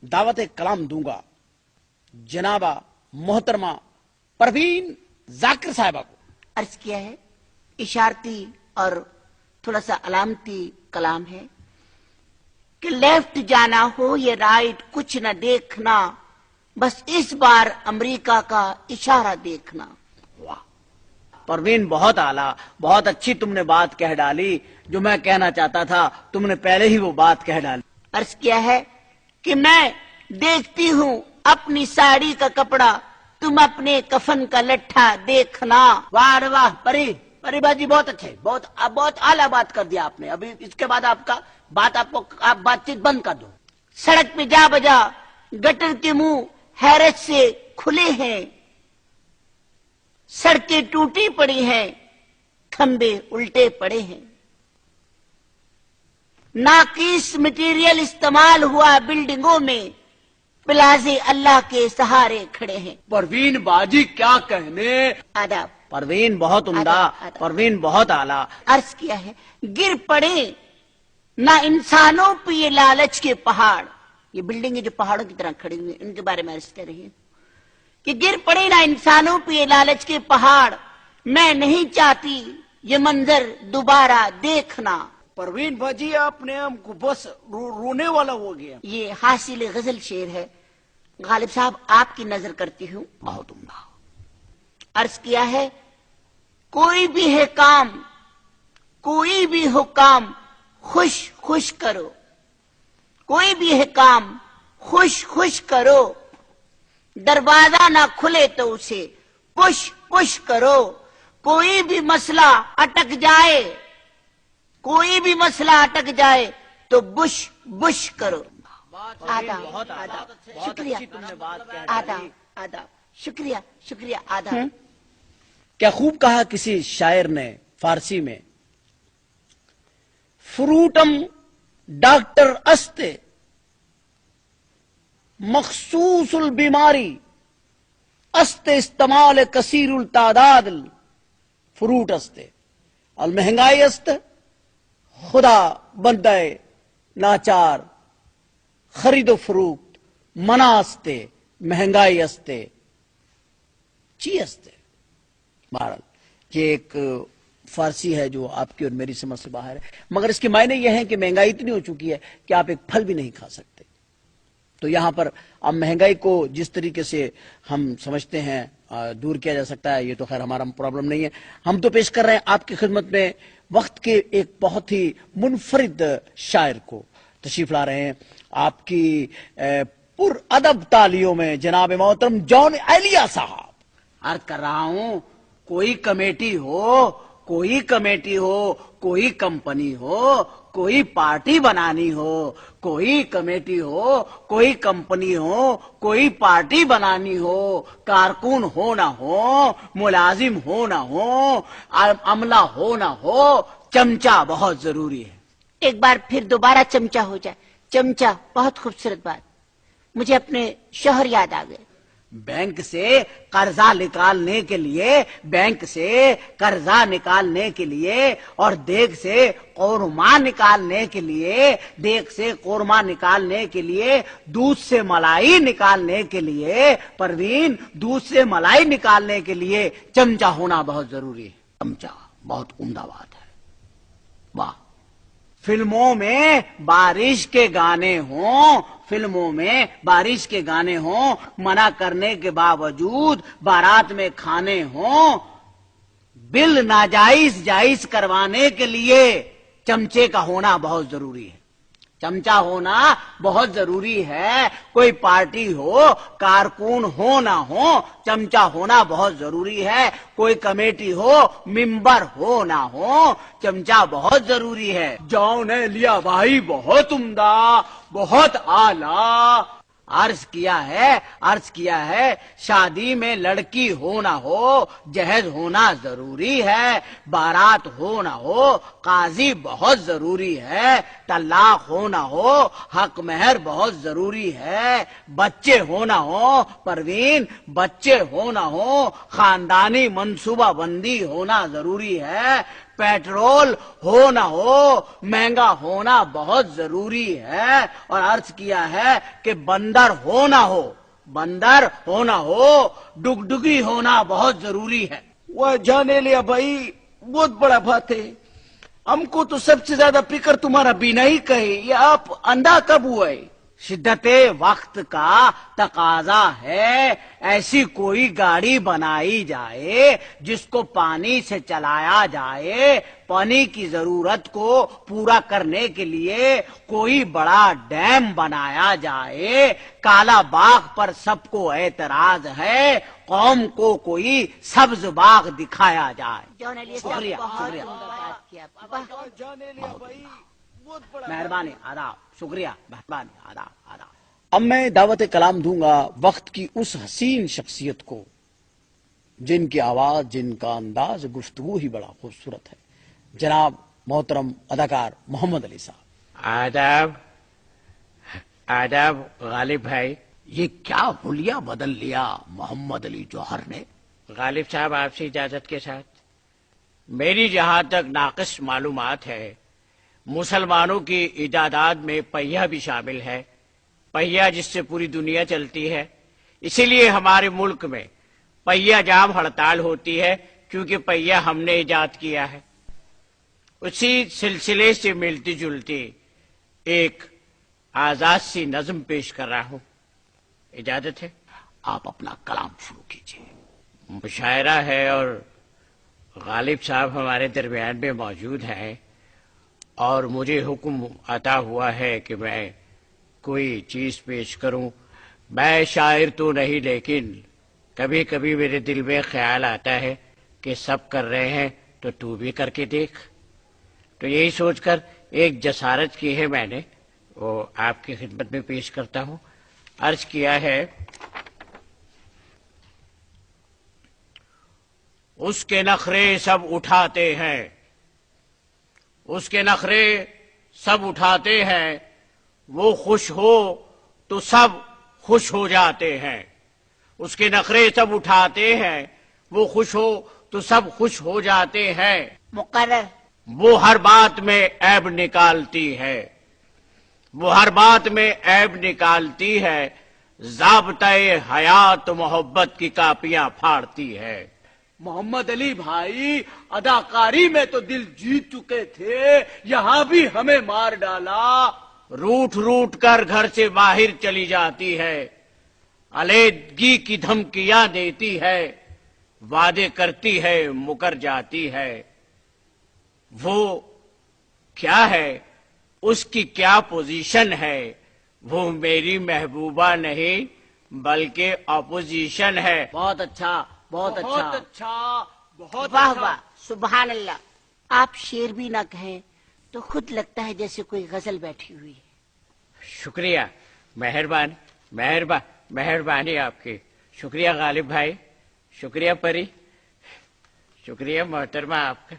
دعوت کلام دوں گا جنابہ محترمہ پروین ذاکر صاحبہ کو۔ عرض کیا ہے اشارتی اور تھوڑا سا علامتی کلام ہے کہ لیفٹ جانا ہو یا رائٹ کچھ نہ دیکھنا، بس اس بار امریکہ کا اشارہ دیکھنا۔ واہ پروین، بہت اعلیٰ، بہت اچھی تم نے بات کہہ ڈالی، جو میں کہنا چاہتا تھا تم نے پہلے ہی وہ بات کہہ ڈالی۔ عرض کیا ہے کہ میں دیکھتی ہوں اپنی ساڑی کا کپڑا، تم اپنے کفن کا لٹھا دیکھنا۔ واہ رے واہ پری باجی، بہت اچھے، بہت اعلیٰ بات کر دیا آپ نے۔ ابھی اس کے بعد آپ بات چیت بند کر دو۔ سڑک پہ جا بجا گٹر کے منہ حیرت سے کھلے ہیں، سڑکیں ٹوٹی پڑی ہیں، کھمبے الٹے پڑے ہیں، ناقص مٹیریل استعمال ہوا بلڈنگوں میں، پلازے اللہ کے سہارے کھڑے ہیں۔ پروین باجی کیا کہنے، آداب۔ پروین بہت عمدہ، پروین بہت اعلیٰ۔ عرض کیا ہے گر پڑے نہ انسانوں پہ یہ لالچ کے پہاڑ، یہ بلڈنگیں جو پہاڑوں کی طرح کھڑی ہوئی ہیں ان کے بارے میں عرض کر رہی ہوں کہ گر پڑے نہ انسانوں پہ یہ لالچ کے پہاڑ، میں نہیں چاہتی یہ منظر دوبارہ دیکھنا۔ پروین باجی آپ نے ہم کو بس رونے والا ہو گیا۔ یہ حاصل غزل شعر ہے، غالب صاحب آپ کی نظر کرتی ہوں۔ بہت عمدہ۔ عرض کیا ہے کوئی بھی ہے کام، کوئی بھی ہو کام، خوش خوش کرو، کوئی بھی ہے کام خوش خوش کرو، دروازہ نہ کھلے تو اسے پش پش کرو، کوئی بھی مسئلہ اٹک جائے، کوئی بھی مسئلہ اٹک جائے تو بش بش کرو۔ آداب آداب، شکریہ آداب آداب، شکریہ شکریہ آداب۔ کیا خوب کہا کسی شاعر نے فارسی میں، فروٹم ڈاکٹر استے مخصوص البیماری است استعمال کثیر التعداد فروٹ استے المہنگائی است خدا بندہ ناچار خرید و فروخت منع استے مہنگائی استے چی استے۔ بہرحال یہ ایک فارسی ہے جو آپ کی اور میری سمجھ سے باہر ہے، مگر اس کے معنی یہ ہیں کہ مہنگائی اتنی ہو چکی ہے کہ آپ ایک پھل بھی نہیں کھا سکتے۔ تو یہاں پر اب مہنگائی کو جس طریقے سے ہم سمجھتے ہیں دور کیا جا سکتا ہے، یہ تو خیر ہمارا پرابلم نہیں ہے۔ ہم تو پیش کر رہے ہیں آپ کی خدمت میں وقت کے ایک بہت ہی منفرد شاعر کو، تشریف لا رہے ہیں آپ کی پر ادب تالیوں میں جناب محترم جان ایلیا صاحب۔ عرض کر رہا ہوں کوئی کمیٹی ہو، کوئی کمیٹی ہو، کوئی کمپنی ہو، کوئی پارٹی بنانی ہو، کوئی کمیٹی ہو، کوئی کمپنی ہو، کوئی پارٹی بنانی ہو، کارکن ہو نہ ہو، ملازم ہو نہ ہو، عملہ ہو نہ ہو، چمچہ بہت ضروری ہے۔ ایک بار پھر دوبارہ چمچہ ہو جائے، چمچہ بہت خوبصورت بات۔ مجھے اپنے شوہر یاد آ گئے۔ بینک سے قرضہ نکالنے کے لیے، بینک سے قرضہ نکالنے کے لیے اور دیگ سے قورمہ نکالنے کے لیے، دیگ سے قورمہ نکالنے کے لیے، دودھ سے ملائی نکالنے کے لیے، پروین دودھ سے ملائی نکالنے کے لیے چمچہ ہونا بہت ضروری ہے۔ چمچہ بہت عمدہ بات ہے۔ واہ، فلموں میں بارش کے گانے ہوں، فلموں میں بارش کے گانے ہوں، منع کرنے کے باوجود بارات میں کھانے ہوں، بل ناجائز جائز کروانے کے لیے چمچے کا ہونا بہت ضروری ہے۔ چمچہ ہونا بہت ضروری ہے۔ کوئی پارٹی ہو، کارکن ہو نہ ہو، چمچہ ہونا بہت ضروری ہے۔ کوئی کمیٹی ہو، ممبر ہو نہ ہو، چمچہ بہت ضروری ہے۔ جان ایلیا بھائی بہت عمدہ، بہت اعلیٰ۔ عرض کیا ہے شادی میں لڑکی ہو نہ ہو، جہیز ہونا ضروری ہے، بارات ہو نہ ہو، قاضی بہت ضروری ہے، طلاق ہو نہ ہو، حق مہر بہت ضروری ہے، بچے ہو نہ ہو، پروین بچے ہو نہ ہو، خاندانی منصوبہ بندی ہونا ضروری ہے، پیٹرول ہو نہ ہو مہنگا ہونا بہت ضروری ہے، اور عرض کیا ہے کہ بندر ہو نہ ہو، بندر ہو نہ ہو ڈگڈگی ہونا بہت ضروری ہے۔ وہ جانے لیا بھائی، بہت بڑا بات ہے۔ ہم کو تو سب سے زیادہ فکر تمہارا بینا ہی کا ہے۔ یہ آپ اندھا کب ہوا ہے؟ شدت وقت کا تقاضا ہے، ایسی کوئی گاڑی بنائی جائے جس کو پانی سے چلایا جائے، پانی کی ضرورت کو پورا کرنے کے لیے کوئی بڑا ڈیم بنایا جائے۔ کالا باغ پر سب کو اعتراض ہے، قوم کو کوئی سبز باغ دکھایا جائے۔ جون علی صاحب شکریہ، بہت شکریہ۔ عمدہ بات کی آپ نے۔ واہ۔ جانے لیا بھائی، بہت بڑا۔ مہربانی، آداب، شکریہ، مہربانی، آداب، آداب۔ اب میں دعوت کلام دوں گا وقت کی اس حسین شخصیت کو جن کی آواز، جن کا انداز گفتگو ہی بڑا خوبصورت ہے، جناب محترم اداکار محمد علی صاحب۔ آداب، آداب غالب بھائی۔ یہ کیا حلیہ بدل لیا محمد علی جوہر نے؟ غالب صاحب آپ سے اجازت کے ساتھ، میری جہاں تک ناقص معلومات ہے، مسلمانوں کی ایجادات میں پہیہ بھی شامل ہے، پہیہ جس سے پوری دنیا چلتی ہے۔ اسی لیے ہمارے ملک میں پہیہ جام ہڑتال ہوتی ہے، کیونکہ پہیہ ہم نے ایجاد کیا ہے۔ اسی سلسلے سے ملتی جلتی ایک آزاد سی نظم پیش کر رہا ہوں، اجازت ہے؟ آپ اپنا کلام شروع کیجیے۔ مشاعرہ ہے اور غالب صاحب ہمارے درمیان میں موجود ہیں، اور مجھے حکم عطا ہوا ہے کہ میں کوئی چیز پیش کروں۔ میں شاعر تو نہیں، لیکن کبھی کبھی میرے دل میں خیال آتا ہے کہ سب کر رہے ہیں تو تو بھی کر کے دیکھ۔ تو یہی سوچ کر ایک جسارت کی ہے میں نے، وہ آپ کی خدمت میں پیش کرتا ہوں۔ عرض کیا ہے، اس کے نخرے سب اٹھاتے ہیں، اس کے نخرے سب اٹھاتے ہیں، وہ خوش ہو تو سب خوش ہو جاتے ہیں۔ اس کے نخرے سب اٹھاتے ہیں، وہ خوش ہو تو سب خوش ہو جاتے ہیں۔ مقرر۔ وہ ہر بات میں عیب نکالتی ہے، وہ ہر بات میں عیب نکالتی ہے، ضابطۂ حیات محبت کی کاپیاں پھاڑتی ہے۔ محمد علی بھائی، اداکاری میں تو دل جیت چکے تھے، یہاں بھی ہمیں مار ڈالا۔ روٹ روٹ کر گھر سے باہر چلی جاتی ہے، علیحدگی کی دھمکیاں دیتی ہے، وعدے کرتی ہے مکر جاتی ہے۔ وہ کیا ہے، اس کی کیا پوزیشن ہے، وہ میری محبوبہ نہیں بلکہ اپوزیشن ہے۔ بہت اچھا، بہت اچھا۔ اچھا، بہت واہ اچھا۔ واہ، سبحان اللہ۔ آپ شعر بھی نہ کہیں تو خود لگتا ہے جیسے کوئی غزل بیٹھی ہوئی ہے۔ شکریہ، مہربانی آپ کی۔ شکریہ غالب بھائی، شکریہ پری، شکریہ محترمہ آپ کا۔